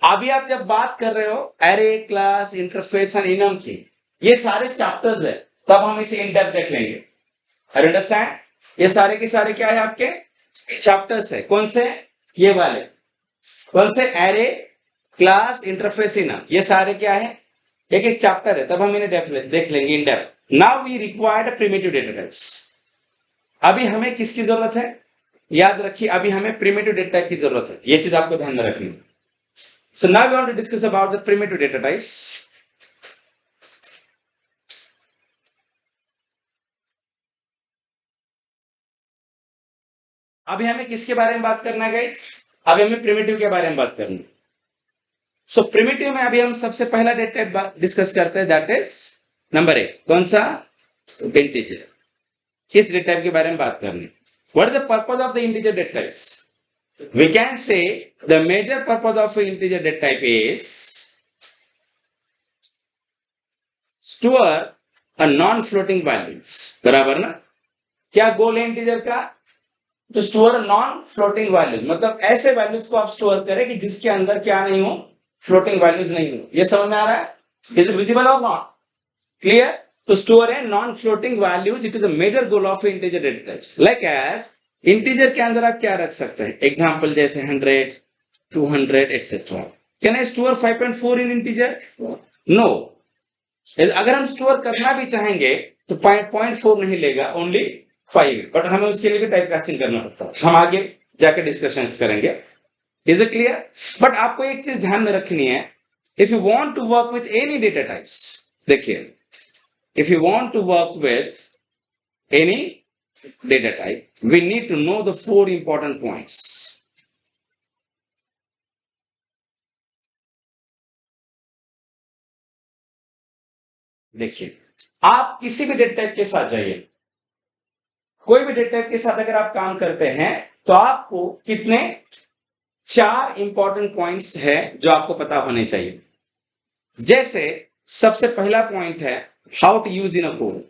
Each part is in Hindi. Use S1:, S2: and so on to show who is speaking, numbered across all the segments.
S1: अभी आप जब बात कर रहे हो array, class, interface and enum की, ये सारे चैप्टर्स है, तब हम इसे इन डेप्थ देख लेंगे। अंडरस्टैंड? ये सारे के सारे क्या है आपके चैप्टर्स है। कौन से? ये वाले। कौन से? एरे, क्लास, इंटरफेस, इनम, ये सारे क्या है? एक एक चैप्टर है, तब हम इन्हें देख लेंगे in depth. Now we required primitive data types. अभी हमें किसकी जरूरत है? याद रखिए, अभी हमें प्रिमिटिव डेटा टाइप की जरूरत है। ये चीज आपको ध्यान में रखनी है। So now we want to discuss about the primitive data types. अभी हमें किसके बारे में बात करना है गाइस? अभी हमें प्रिमिटिव के बारे में बात करनी है। सो प्रिमिटिव में अभी हम सबसे पहला डेटा टाइप डिस्कस करते हैं, दैट इज नंबर 1। कौन सा? इंटीजर। इस डेटा टाइप के बारे में बात करनी है। What is the purpose of the integer data types? We can say the major purpose of an integer data type is store a non-floating values. बराबर ना? क्या गोल है इंटीजर का? तो स्टोर नॉन फ्लोटिंग वैल्यूज, मतलब ऐसे वैल्यूज को आप स्टोर करें कि जिसके अंदर क्या नहीं हो, फ्लोटिंग वैल्यूज नहीं हो। ये समझ में आ रहा है? इज इट विजिबल और नॉट? क्लियर? तो स्टोर है non floating values, it is a major goal of integer data types. Like as integer के अंदर आप क्या रख सकते हैं? एग्जाम्पल जैसे 100, 200 etcetera. Can I store 5.4 in integer? No. अगर हम स्टोर करना भी चाहेंगे तो 0.4 नहीं लेगा, ओनली 5, बट हमें उसके लिए भी टाइप कास्टिंग करना पड़ता है। हम आगे जाके डिस्कशन करेंगे। Is it clear? बट आपको एक चीज ध्यान में रखनी है, if you want to work with any data types, देखिए, if you want to work with any data type, we need to know the 4 important points. देखिए, आप किसी भी डेटा टाइप के साथ जाइए, कोई भी डेटा टाइप के साथ अगर आप काम करते हैं तो आपको कितने 4 इंपॉर्टेंट पॉइंट्स है जो आपको पता होने चाहिए। जैसे सबसे पहला पॉइंट है how to use in a code,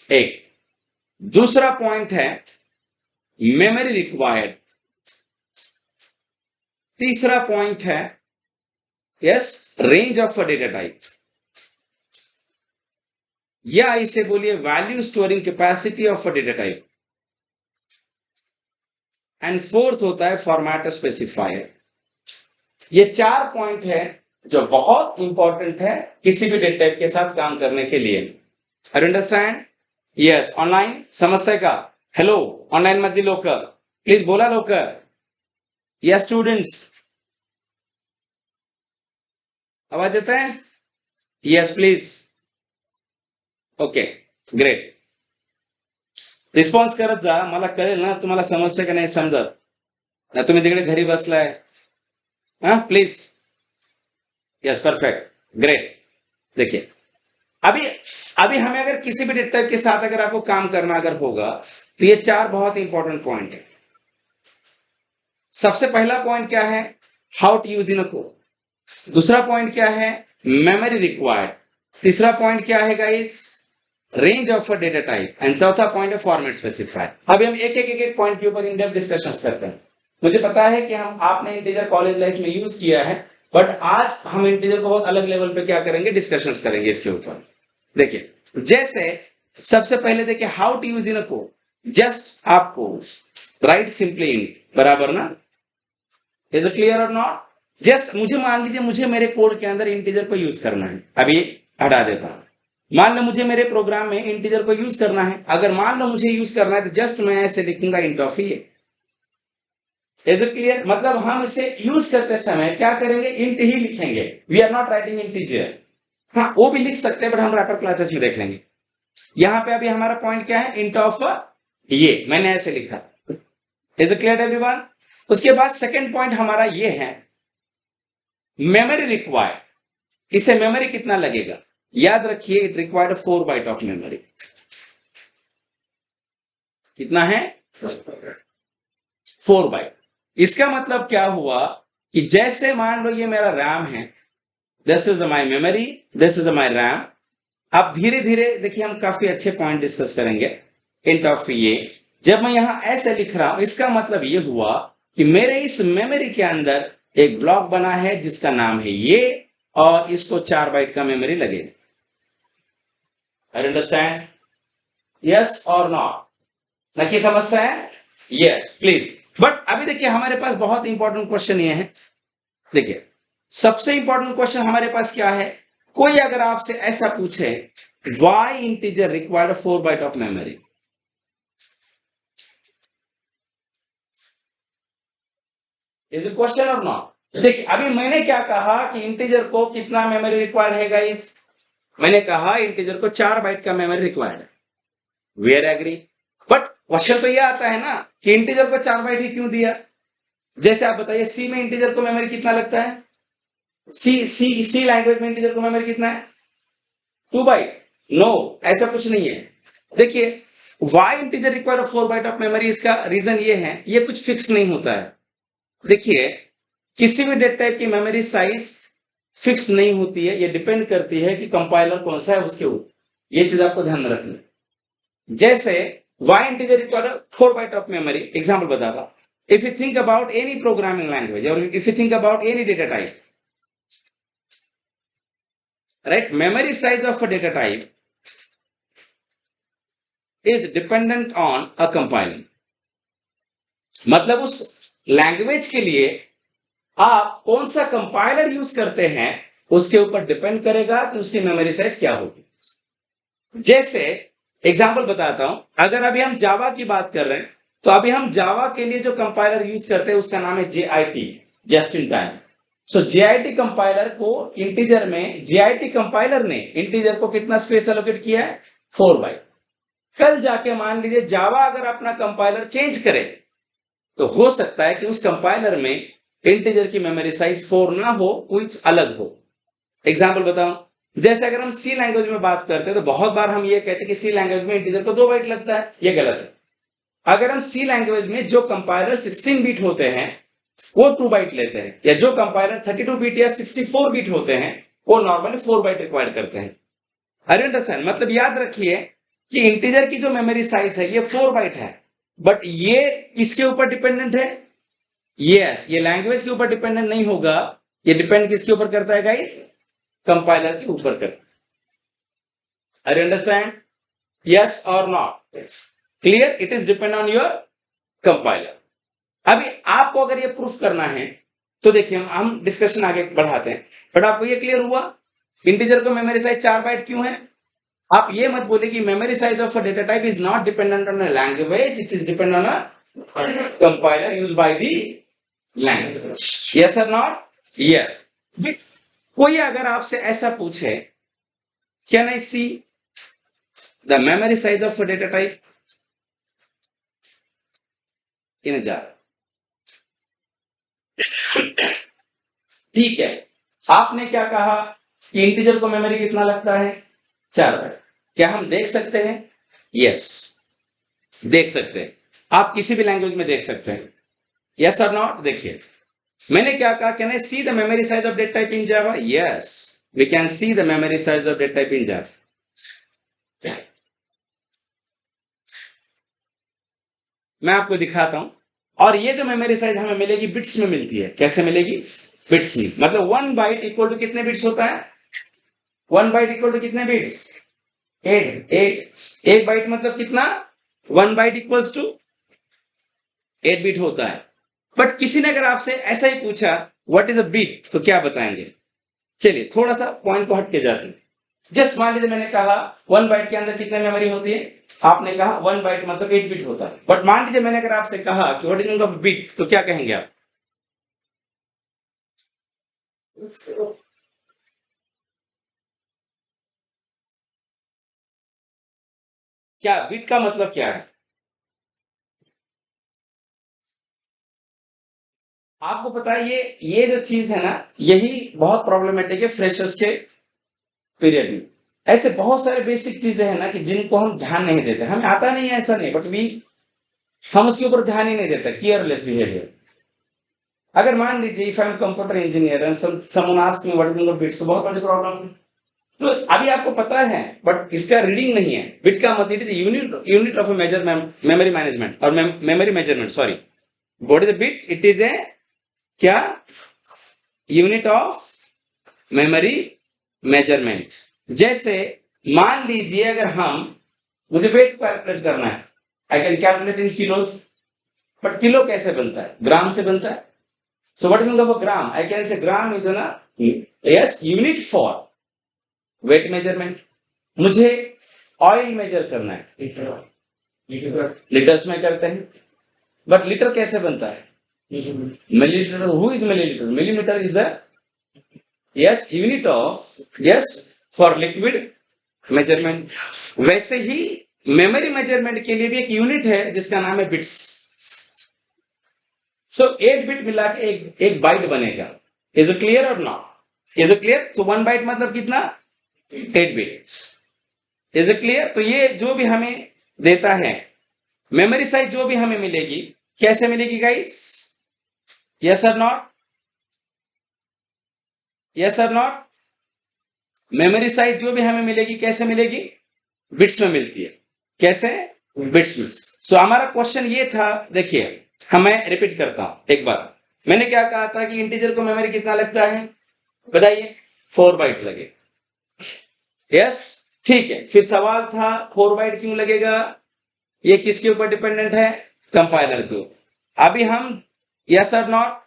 S1: एक। दूसरा पॉइंट है मेमोरी रिक्वायर्ड। तीसरा पॉइंट है yes range of a data type, या इसे बोलिए value storing capacity of a data type. And fourth होता है फॉर्मेट स्पेसिफायर। ये 4 पॉइंट है जो बहुत इंपॉर्टेंट है किसी भी डेटा टाइप के साथ काम करने के लिए। Are you understand? Yes. Online समझते का? हेलो ऑनलाइन मत लोकर, प्लीज बोला लोकर। यस स्टूडेंट्स, आवाज आता है? Yes please. Okay great, response करत जा, मला कळेल ना तुम्हाला समजतं का नाही समजत ना। तुम्ही तिकडे घरी बसलाय, हाँ प्लीज। Yes perfect, great. देखिए, अभी अभी हमें अगर किसी भी डेटा टाइप के साथ अगर आपको काम करना अगर होगा तो ये 4 बहुत इंपॉर्टेंट पॉइंट है। सबसे पहला पॉइंट क्या है? How to use in a code. दूसरा पॉइंट क्या है? Memory required. तीसरा पॉइंट क्या है guys? Range of a data type. And चौथा पॉइंट है फॉर्मेट स्पेसिफायर। अभी हम एक पॉइंट के ऊपर इन डेप्थ डिस्कशन करते हैं। मुझे पता है कि हम आपने इंटीजर कॉलेज लाइफ में यूज किया है, बट आज हम इंटीजर को बहुत अलग लेवल पे क्या करेंगे, डिस्कशन करेंगे इसके ऊपर। देखिए, जैसे सबसे पहले देखिए how to use in a code. Just आपको राइट सिंपली इन, बराबर ना? इज इट क्लियर और नॉट? जस्ट मुझे मान लीजिए मुझे मेरे कोड के अंदर इंटीजर को यूज करना है। अभी हटा देता हूं। मान लो मुझे मेरे प्रोग्राम में इंटीजर को यूज करना है। अगर मान लो मुझे यूज करना है तो जस्ट मैं ऐसे लिखूंगा int of A. Is it clear? मतलब हम इसे यूज करते समय क्या करेंगे, इंट ही लिखेंगे। We are not writing integer. हाँ वो भी लिख सकते हैं, बट हम रैपर क्लासेस में देख लेंगे। यहां पे अभी हमारा पॉइंट क्या है, इंट ऑफ ये मैंने ऐसे लिखा। Is it clear everyone? उसके बाद सेकेंड पॉइंट हमारा ये है मेमोरी रिक्वायर्ड। इसे मेमोरी कितना लगेगा? याद रखिए it required 4 byte of memory. कितना है? 4 बाइट। इसका मतलब क्या हुआ कि जैसे मान लो ये मेरा रैम है, this is my memory, this is my RAM. अब धीरे धीरे देखिए हम काफी अच्छे पॉइंट डिस्कस करेंगे। इंट ऑफ ये जब मैं यहां ऐसे लिख रहा हूं, इसका मतलब ये हुआ कि मेरे इस मेमोरी के अंदर एक ब्लॉक बना है जिसका नाम है ये, और इसको 4 बाइट का मेमोरी लगेगा। अंडरस्टैंड? यस और नॉट? नक्की समझते हैं? Yes please. बट अभी देखिए हमारे पास बहुत इंपॉर्टेंट क्वेश्चन ये है। देखिए सबसे इंपॉर्टेंट क्वेश्चन हमारे पास क्या है, कोई अगर आपसे ऐसा पूछे why integer required 4 byte of memory, is it question और नॉट? देखिए अभी मैंने क्या कहा कि इंटीजर को कितना मेमोरी रिक्वायर्ड है गाइस, मैंने कहा इंटीजर को 4 बाइट का मेमोरी रिक्वायर्ड है। We are agree. But question तो ये आता है ना कि इंटीजर को 4 बाइट ही क्यों दिया? जैसे आप बताइए सी में इंटीजर को मेमोरी कितना लगता है? सी लैंग्वेज में इंटीजर को मेमोरी कितना है? 2 बाइट। नो, ऐसा कुछ नहीं है। देखिए why integer required 4 byte of memory, इसका रीजन ये है, ये कुछ फिक्स नहीं होता है। देखिए किसी भी डेटा टाइप की मेमोरी साइज फिक्स नहीं होती है, ये डिपेंड करती है कि कंपाइलर कौन सा है उसके ऊपर। ये चीज आपको ध्यान में रखना। जैसे why integer required 4 byte of memory, example बताता, if you think about any programming language और if you think about any data type, right, memory size of a data type is dependent on a compiler. मतलब उस लैंग्वेज के लिए आप कौन सा कंपाइलर यूज करते हैं उसके ऊपर डिपेंड करेगा कि उसकी मेमोरी साइज क्या होगी। जैसे एग्जांपल बताता हूं, अगर अभी हम जावा की बात कर रहे हैं तो अभी हम जावा के लिए जो कंपाइलर यूज करते हैं उसका नाम है JIT, just in time. So JIT compiler को इंटीजर में, JIT कंपाइलर ने इंटीजर को कितना स्पेस एलोकेट किया है? 4 बाइट। कल जाके मान लीजिए जावा अगर अपना कंपाइलर चेंज करे तो हो सकता है कि उस कंपाइलर में इंटीजर की मेमोरी साइज 4 ना हो, कुछ अलग हो। एग्जांपल बताऊं, जैसे अगर हम सी लैंग्वेज में बात करते हैं तो बहुत बार हम ये कहते हैं कि सी लैंग्वेज में इंटीजर को 2 बाइट लगता है, ये गलत है। अगर हम सी लैंग्वेज में जो कंपाइलर 16 बिट होते हैं वो 2 बाइट लेते हैं, या जो कंपाइलर 32 बिट या 64 बिट होते हैं वो नॉर्मली 4 बाइट रिक्वायर्ड करते हैं। Are you understand? मतलब याद रखिए कि इंटीजर की जो मेमोरी साइज है ये 4 बाइट है, बट ये किसके ऊपर डिपेंडेंट है? यस, ये लैंग्वेज के ऊपर डिपेंडेंट नहीं होगा, ये डिपेंड किसके ऊपर करता है गाइस? कंपाइलर के ऊपर करता है। Are you understand? यस और not? Clear? It is depend on your compiler. अभी आपको अगर ये प्रूफ करना है तो देखिए हम डिस्कशन आगे बढ़ाते हैं, बट आपको ये क्लियर हुआ इंटीजर को मेमोरी साइज 4 बाइट क्यों है? आप ये मत बोले कि memory size of a data type is not dependent on a language, it is depend on a compiler used by the language. Yes और नॉट? यस। कोई अगर आपसे ऐसा पूछे can I see the memory size of a data type in a jar, ठीक है, आपने क्या कहा कि इंटीजर को मेमोरी कितना लगता है? 4 बाइट। क्या हम देख सकते हैं? यस, देख सकते हैं। आप किसी भी लैंग्वेज में देख सकते हैं। यस और नॉट? देखिए मैंने क्या कहा, can I see the memory size of data type in Java? Yes, we can see the memory size of data type in Java. मैं आपको दिखाता हूं। और ये जो मेमोरी साइज हमें मिलेगी बिट्स में मिलती है। कैसे मिलेगी? बिट्स में। मतलब 1 बाइट इक्वल टू कितने बिट्स होता है? 1 बाइट इक्वल टू कितने बिट्स? 8। 1 बाइट मतलब कितना? 1 बाइट इक्वल्स टू 8 बिट होता है। बट किसी ने अगर आपसे ऐसा ही पूछा व्हाट इज अ बिट, तो क्या बताएंगे? चलिए थोड़ा सा पॉइंट को हट के जाते हैं। जस्ट मान लीजिए मैंने कहा 1 बाइट के अंदर कितने मेमोरी होती है? आपने कहा 1 बाइट मतलब 8 बिट होता है। बट मान लीजिए मैंने अगर आपसे कहा कि what is meaning of bit, तो क्या कहेंगे आप? क्या बिट का मतलब क्या है? आपको पता है ये जो चीज है ना, यही बहुत प्रॉब्लमेटिक है फ्रेशर्स के पीरियड में। ऐसे बहुत सारे बेसिक चीजें हैं ना कि जिनको हम ध्यान नहीं देते। हमें आता नहीं है ऐसा नहीं, बट वी हम उसके ऊपर ध्यान ही नहीं देते। Careless behaviour. अगर मान लीजिए if I am computer engineer and someone ask me what is meaning of bits, तो बहुत बड़ी प्रॉब्लम है। तो अभी आपको पता है बट इसका रीडिंग नहीं है। बिट का मतलब it is unit of measure memory management और memory measurement, sorry what is the bit, it is a क्या, यूनिट ऑफ मेमोरी मेजरमेंट। जैसे मान लीजिए अगर हम, मुझे वेट कैलकुलेट करना है, I can calculate in kilos, but kilo कैसे बनता है, ग्राम से बनता है। So what is meaning of a gram, I can say gram is ना yes unit for weight measurement. मुझे ऑयल मेजर करना है, लीटर्स में करते हैं, बट लीटर कैसे बनता है, millilitre, who is millilitre, millimetre is a yes unit of yes for liquid measurement. वैसे ही मेमोरी मेजरमेंट के लिए भी एक यूनिट है जिसका नाम है बिट्स। सो 8 बिट मिला के एक बाइट बनेगा। इज इट क्लियर और नॉट, इज इट क्लियर। तो 1 बाइट मतलब कितना, 8 बिट। Is it clear. तो ये जो भी हमें देता है मेमोरी साइज, जो भी हमें मिलेगी, कैसे मिलेगी गाइस, यस और नॉट, यस और नॉट। मेमोरी साइज जो भी हमें मिलेगी कैसे मिलेगी, बिट्स में मिलती है। कैसे, बिट्स में। सो हमारा क्वेश्चन ये था, देखिए मैं रिपीट करता हूं एक बार। मैंने क्या कहा था कि इंटीजर को मेमोरी कितना लगता है, बताइए, 4 बाइट लगे। यस, ठीक है। फिर सवाल था 4 बाइट क्यों लगेगा, ये किसके ऊपर डिपेंडेंट है, कंपाइलर के ऊपर। अभी हम यस और नॉट,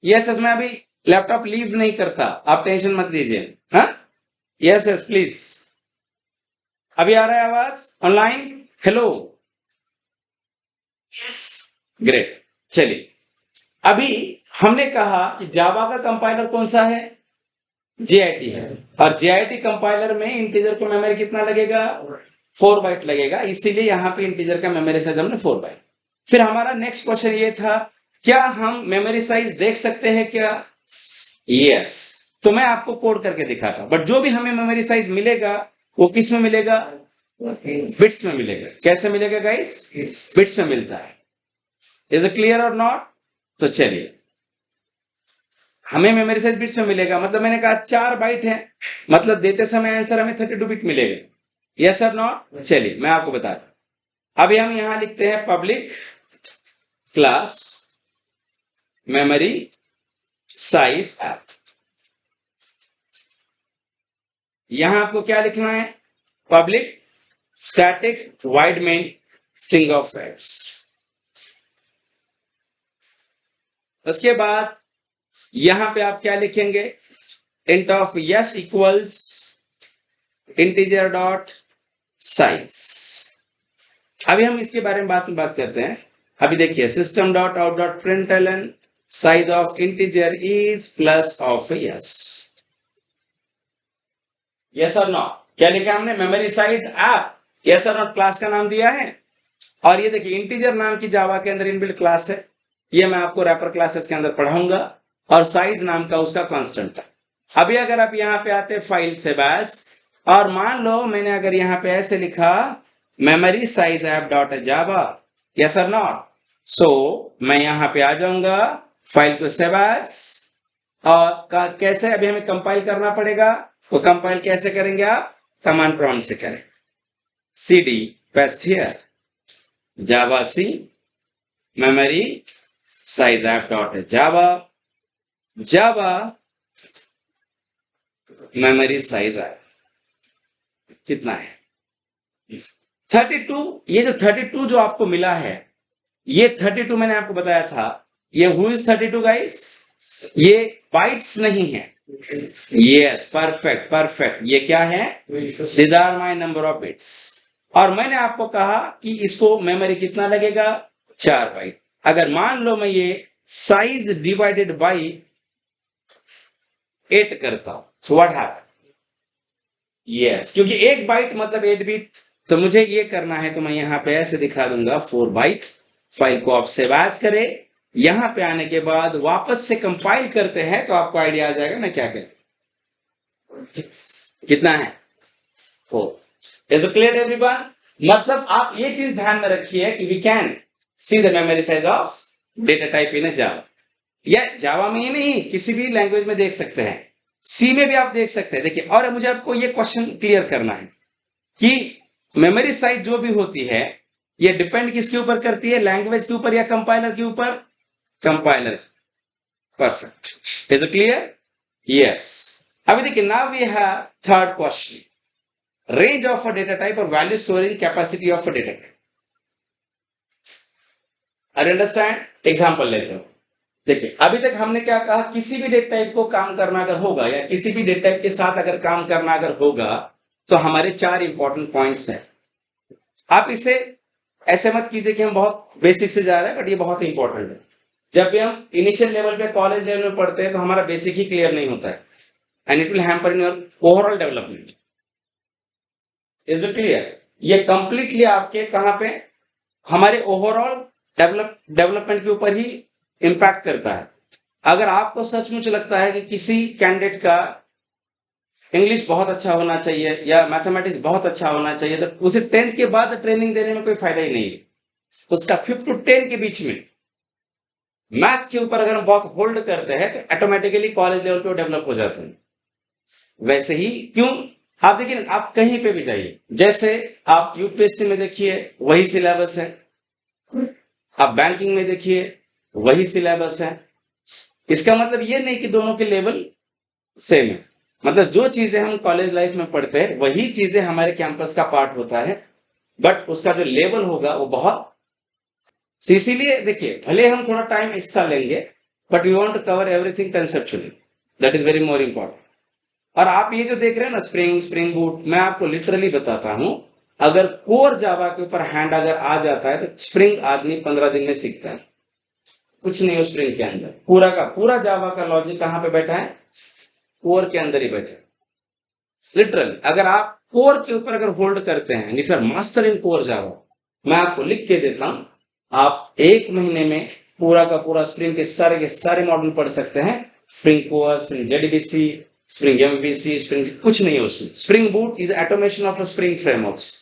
S1: यस मैं अभी लैपटॉप लीव नहीं करता, आप टेंशन मत लीजिए। हाँ, यस यस प्लीज। अभी आ रहा है आवाज ऑनलाइन, हेलो, ग्रेट। चलिए, अभी हमने कहा कि जावा का कंपाइलर कौन सा है, JIT है, और JIT कंपाइलर में इंटीजर को मेमोरी कितना लगेगा, 4 बाइट लगेगा, इसीलिए यहां पे इंटीजर का मेमोरी साइज हमने 4 बाइट। फिर हमारा नेक्स्ट क्वेश्चन ये था, क्या हम मेमोरी साइज देख सकते हैं क्या, यस। तो मैं आपको कोड करके दिखाता, बट जो भी हमें मेमोरी साइज मिलेगा वो किस में मिलेगा, बिट्स में मिलेगा। कैसे मिलेगा गाइस, बिट्स में मिलता है। इज इट क्लियर और नॉट। तो चलिए, हमें मेमोरी साइज बिट्स में मिलेगा, मतलब मैंने कहा 4 बाइट है, मतलब देते समय आंसर हमें 32 बिट मिलेगा। यस और नॉट। चलिए मैं आपको बता दूं, अभी हम यहां लिखते हैं public class memory size app. यहां आपको क्या लिखना है, public static wide main string of x. उसके बाद यहां पे आप क्या लिखेंगे, int of yes equals integer dot size. अभी हम इसके बारे में बात करते हैं। अभी देखिए, system dot out dot println size of integer is plus of yes. Yes और नॉट, क्या लिखा हमने, मेमोरी साइज ऐप, यस और नॉट क्लास का नाम दिया है। और ये देखिए, इंटीजर नाम की जावा के अंदर इनबिल्ट क्लास है, ये मैं आपको रैपर क्लासेस के अंदर पढ़ाऊंगा, और साइज नाम का उसका कांस्टेंट है। अभी अगर आप यहां पे आते फाइल से बस, और मान लो मैंने अगर यहां पे ऐसे लिखा मेमोरी साइज ऐप डॉट जावा, यस और नॉट। सो मैं यहां पे आ जाऊंगा, फाइल को सेव एज, और कैसे अभी हमें कंपाइल करना पड़ेगा, तो कंपाइल कैसे करेंगे आप, कमांड प्रॉम्प्ट से करें, cd paste here Java C memory size app dot Java, Java memory size app कितना है 32। ये जो 32 जो आपको मिला है, ये 32 मैंने आपको बताया था, ये हु इज 32 गाइस, ये बाइट्स नहीं है। यस, परफेक्ट परफेक्ट, ये क्या है, this are my number of bits. और मैंने आपको कहा कि इसको मेमोरी कितना लगेगा, 4 बाइट। अगर मान लो मैं ये साइज डिवाइडेड बाई 8 करता हूं, सो व्हाट हैपन, यस, क्योंकि 1 बाइट मतलब 8 बिट, तो मुझे ये करना है, तो मैं यहां पे ऐसे दिखा दूंगा 4 बाइट। फाइल को आप सेव एज करें, यहां पे आने के बाद वापस से कंपाइल करते हैं, तो आपको आइडिया आ जाएगा मैं क्या करूं। कितना है, 4। Is it clear everyone. मतलब आप ये चीज ध्यान में रखिए कि we can see the memory size of data type in Java, या जावा में ही नहीं किसी भी लैंग्वेज में देख सकते हैं। सी में भी आप देख सकते हैं। देखिए, और मुझे आपको ये क्वेश्चन क्लियर करना है कि मेमोरी साइज जो भी होती है ये डिपेंड किसके ऊपर करती है, लैंग्वेज के ऊपर या कंपाइलर के ऊपर? Compiler. Perfect. Is it clear? Yes. अभी देखिए, now we have third question, range of a data type और value storage capacity of a data type. I understand? Example लेते हो। देखिए, अभी तक हमने क्या कहा, किसी भी डेटा टाइप को काम करना अगर होगा या किसी भी डेटा टाइप के साथ अगर काम करना अगर होगा तो हमारे 4 इंपॉर्टेंट पॉइंट्स हैं। आप इसे ऐसे मत कीजिए कि हम बहुत बेसिक से जा रहे हैं, बट ये बहुत इंपॉर्टेंट है। जब भी हम इनिशियल लेवल पे कॉलेज लेवल में पढ़ते हैं तो हमारा बेसिक ही क्लियर नहीं होता है, and it will hamper in your overall development. Is it clear? ये कंप्लीटली आपके कहां पे, हमारे ओवरऑल डेवलपमेंट के ऊपर ही इंपैक्ट करता है। अगर आपको सचमुच लगता है कि किसी कैंडिडेट का इंग्लिश बहुत अच्छा होना चाहिए या मैथमेटिक्स बहुत अच्छा होना चाहिए, तो उसे 10th के बाद ट्रेनिंग देने में कोई फायदा ही नहीं है। उसका 5 to 10 के बीच में मैथ के ऊपर अगर हम बहुत होल्ड करते हैं तो ऑटोमेटिकली कॉलेज लेवल पे डेवलप हो जाते हैं। वैसे ही क्यों, आप देखिए, आप कहीं पे भी जाइए, जैसे आप यूपीएससी में देखिए वही सिलेबस है, आप बैंकिंग में देखिए वही सिलेबस है। इसका मतलब ये नहीं कि दोनों के लेवल सेम है। मतलब जो चीजें हम कॉलेज लाइफ में पढ़ते हैं वही चीजें हमारे कैंपस का पार्ट होता है, बट उसका जो लेवल होगा वो बहुत। इसीलिए देखिए, भले हम थोड़ा टाइम एक्स्ट्रा लेंगे but we want to cover everything conceptually, that is very more important. और आप ये जो देख रहे हैं ना, स्प्रिंग बूट, मैं आपको लिटरली बताता हूं, अगर कोर जावा के ऊपर हैंड अगर आ जाता है तो स्प्रिंग आदमी 15 दिन में सीखता है। कुछ नहीं हो स्प्रिंग के अंदर, पूरा का पूरा जावा का लॉजिक कहां पे बैठा है? कोर के अंदर ही बैठा है। लिटरली अगर आप कोर के ऊपर अगर होल्ड करते हैं, if you are master in core Java, मैं आपको लिख के देता हूं, आप 1 महीने में पूरा का पूरा स्प्रिंग के सारे मॉड्यूल पढ़ सकते हैं। Spring core, spring JDBC, spring MVC, spring, कुछ नहीं है उसमें। Spring boot is automation of spring frameworks.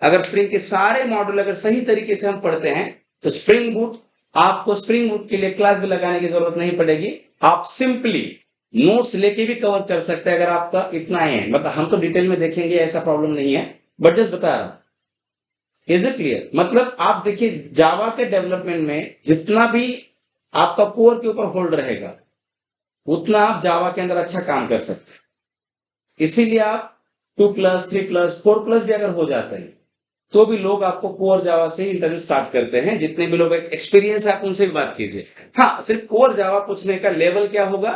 S1: अगर स्प्रिंग के सारे मॉड्यूल अगर सही तरीके से हम पढ़ते हैं तो स्प्रिंग बूट, आपको स्प्रिंग बूट के लिए क्लास भी लगाने की जरूरत नहीं पड़ेगी। आप सिंपली नोट्स लेके भी कवर कर सकते हैं अगर आपका इतना ही है। मतलब हम तो डिटेल में देखेंगे, ऐसा प्रॉब्लम नहीं है, बट जस्ट बता रहा हूं। Is it clear? मतलब आप देखिए, जावा के डेवलपमेंट में जितना भी आपका कोर के ऊपर होल्ड रहेगा उतना आप जावा के अंदर अच्छा काम कर सकते हैं। इसीलिए आप 2+, 3+, 4+ भी अगर हो जाते हैं तो भी लोग आपको कोर जावा से इंटरव्यू स्टार्ट करते हैं। जितने भी लोग एक्सपीरियंस है आप उनसे भी बात कीजिए। हाँ, सिर्फ कोर जावा पूछने का लेवल क्या होगा,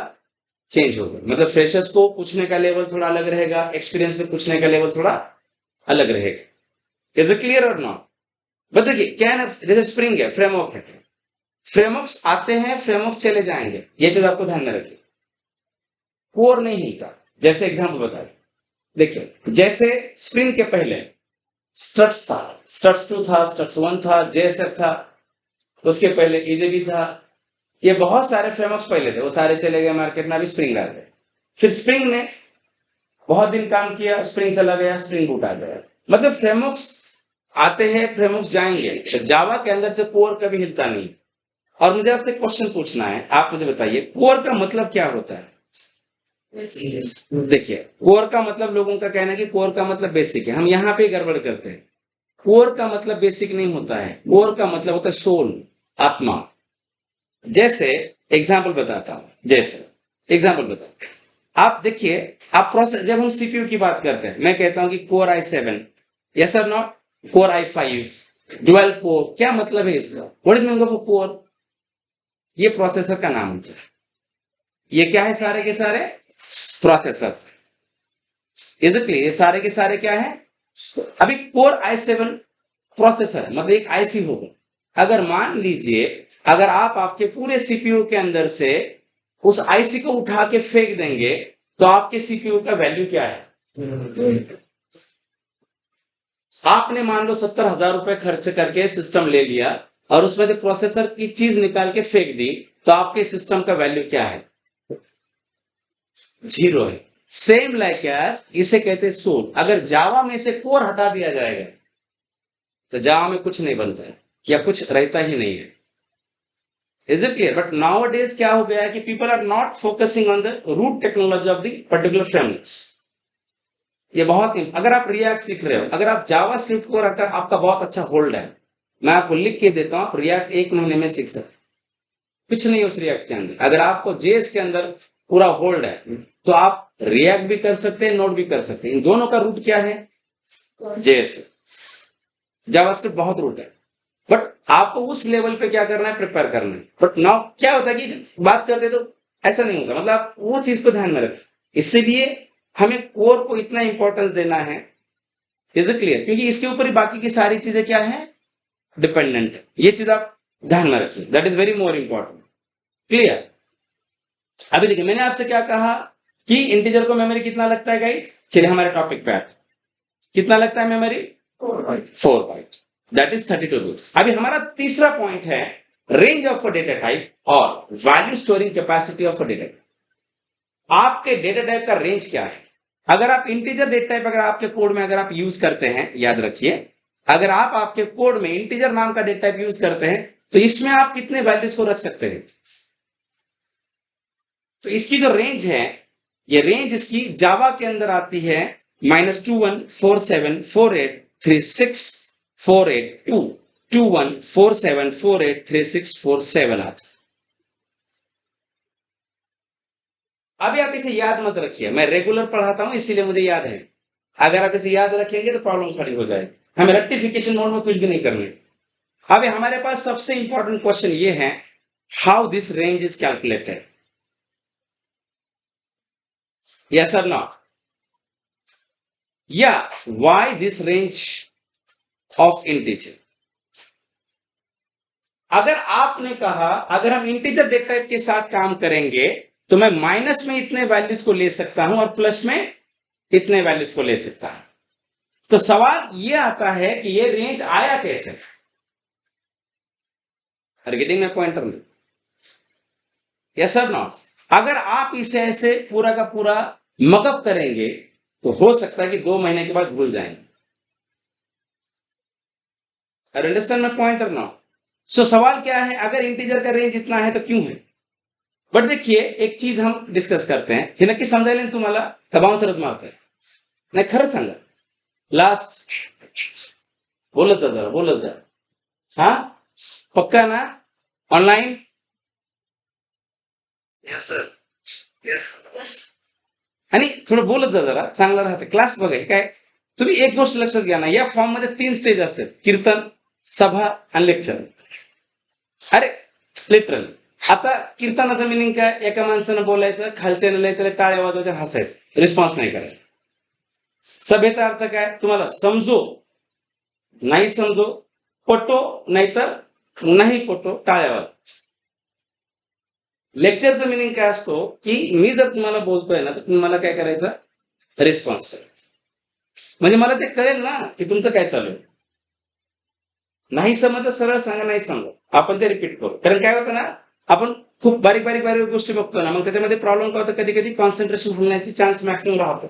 S1: चेंज होगा। मतलब फ्रेशर्स को पूछने का लेवल थोड़ा अलग रहेगा, एक्सपीरियंस में पूछने का लेवल थोड़ा अलग रहेगा। इज इट क्लियर और नॉट? बताइए, क्या है ना, जैसे स्प्रिंग है, फ्रेमवर्क है, फ्रेमवर्क्स आते हैं, फ्रेमवर्क्स चले जाएंगे, ये चीज आपको ध्यान में रखिए। कोर नहीं हिलता। जैसे एग्जांपल बताइए, देखिए, जैसे स्प्रिंग के पहले स्ट्रट्स था, स्ट्रट्स 2 था, स्ट्रट्स 1 था, जेएसएफ था, उसके पहले ईजेबी था। ये बहुत सारे फ्रेमवर्क्स पहले थे, वो सारे चले गए मार्केट में, अभी स्प्रिंग आ गए। फिर स्प्रिंग ने बहुत दिन काम किया, स्प्रिंग चला गया, स्प्रिंग बूट आ गया। मतलब फ्रेमवर्क्स आते हैं, फ्रेमवर्क्स जाएंगे, तो जावा के अंदर से कोर कभी हिलता नहीं। और मुझे आपसे क्वेश्चन पूछना है, आप मुझे बताइए कोर का मतलब क्या होता है? देखिए, कोर का मतलब, लोगों का कहना है कि कोर का मतलब बेसिक है, हम यहाँ पे गड़बड़ करते हैं। कोर का मतलब बेसिक नहीं होता है, कोर का मतलब होता है सोल, आत्मा। जैसे एग्जाम्पल बताता हूं, जैसे एग्जाम्पल बताता आप देखिए, आप प्रोसेस, जब हम सीपीयू की बात करते हैं, मैं कहता हूं कि कोर i7, यस और not, core i5, dual core, क्या मतलब है इसका? What is meaning of core? ये प्रोसेसर का नाम होता है। ये क्या है? सारे के सारे प्रोसेसर। Is it clear? ये सारे के सारे क्या है? अभी कोर i7 प्रोसेसर है, मतलब एक आईसी होगा। अगर मान लीजिए, अगर आप आपके पूरे सीपीयू के अंदर से उस आईसी को उठा के फेंक देंगे तो आपके सीपीयू का वैल्यू क्या है? आपने मान लो 70,000 रुपए खर्च करके सिस्टम ले लिया और उसमें से प्रोसेसर की चीज निकाल के फेंक दी, तो आपके सिस्टम का वैल्यू क्या है? 0 है। सेम लाइक एज, इसे कहते हैं सोल। अगर जावा में से कोर हटा दिया जाएगा तो जावा में कुछ नहीं बनता है या कुछ रहता ही नहीं है। Is it clear? But now days क्या हो गया है कि people are not focusing on the root technology of the particular frameworks. ये बहुत ही, अगर आप रिएक्ट सीख रहे हो, अगर आप जावास्क्रिप्ट को रखकर आपका बहुत अच्छा होल्ड है, मैं आपको लिख के देता हूं, आप रिएक्ट 1 महीने में सीख सकते, कुछ नहीं उस रिएक्ट के अंदर। अगर आपको जेएस के अंदर पूरा होल्ड है तो आप रिएक्ट भी कर सकते हैं, नोड भी कर सकते हैं। इन दोनों का रूट क्या है? जेएस। जावास्क्रिप्ट बहुत रूट है, बट आपको उस लेवल पे क्या करना है? प्रिपेयर करना है। बट नाउ क्या होता है कि बात करते तो ऐसा नहीं होता, मतलब आप वो चीज को ध्यान में रखें। इसीलिए हमें कोर को इतना इंपॉर्टेंस देना है। Is it clear? क्योंकि इसके ऊपर ही बाकी की सारी चीजें क्या है? डिपेंडेंट है। ये चीज आप ध्यान में रखिए, that is very more important. Clear? अभी देखिए, मैंने आपसे क्या कहा कि इंटीजर को मेमोरी कितना लगता है गाइस? चलिए हमारे टॉपिक पे आते, कितना लगता है memory? 4 byte, that is 32 bits. अभी हमारा तीसरा पॉइंट है range of a data type और value storing capacity of a data type. आपके डेटा टाइप का रेंज क्या है? अगर आप इंटीजर डेटा टाइप अगर आपके कोड में अगर आप यूज करते हैं, याद रखिए, अगर आप आपके कोड में इंटीजर नाम का डेटा टाइप यूज करते हैं तो इसमें आप कितने वैल्यूज को रख सकते हैं? तो इसकी जो रेंज है, ये रेंज इसकी जावा के अंदर आती है -2147483648 2147483647 आती। अभी आप इसे याद मत रखिए, मैं रेगुलर पढ़ाता हूं इसीलिए मुझे याद है। अगर आप इसे याद रखेंगे तो प्रॉब्लम खड़ी हो जाएगी, हमें रेक्टिफिकेशन मोड में कुछ भी नहीं करना। अभी हमारे पास सबसे इंपॉर्टेंट क्वेश्चन ये है, how this range is calculated? Yes or no? Yeah, why this range of integer? अगर आपने कहा अगर हम इंटीजर डेटा टाइप के साथ काम करेंगे तो मैं माइनस में इतने वैल्यूज को ले सकता हूं और प्लस में इतने वैल्यूज को ले सकता हूं। तो सवाल यह आता है कि यह रेंज आया कैसे? आर गेटिंग माय पॉइंटर में? यस और नो? अगर आप इसे ऐसे पूरा का पूरा मगअप करेंगे तो हो सकता है कि 2 महीने के बाद भूल जाएंगे। अंडरस्टैंड माय पॉइंट और नो? सो सवाल क्या है, अगर इंटीजर का रेंज इतना है तो क्यों है? बट देखिए, एक चीज हम डिस्कस करते हैं, हे नक्की समजायला तुम्हाला का बाउन्सरच मारतोय? नाही, खरंच सांगा, लास्ट बोलत जा जरा, बोलत जा। हा, पक्का ना? ऑनलाइन? Yes sir, yes. आणि थोडं बोलत जा जरा, चांगलं राहते क्लास बघा। काय तुम्ही एक गोष्ट लक्षात घ्या ना, या फॉर्म मध्ये 3 स्टेज असतात, कीर्तन, सभा आणि लेक्चर। अरे लिटरल, आता कीर्तनाचं मिनिंग काय? एका माणसानं बोलायचं, खालच्यानं लय त्याला टाळ्या वाजवायच्या, हसायचं, रिस्पॉन्स नाही करायचा। सभेचा अर्थ काय? तुम्हाला समजो नाही समजो, पटो नाहीतर नाही पटो, टाळ्या वाजवायच्या। लेक्चरचं मिनिंग काय असतो की मी जर तुम्हाला बोलतोय ना तर तुम्ही मला काय करायचं? रिस्पॉन्स करायचा, म्हणजे मला ते कळेल ना की तुमचं काय चालू आहे। नाही समजलं सरळ सांगा, नाही समजलं आपण ते रिपीट करू। कारण काय होतं ना, आपण खूप बारीक बारीक बारीक गोष्टी बघतो ना, मग त्याच्यामध्ये प्रॉब्लेम काय होतं, कधी कधी कॉन्सन्ट्रेशन हलण्याची चान्स मॅक्सिमम राहतो।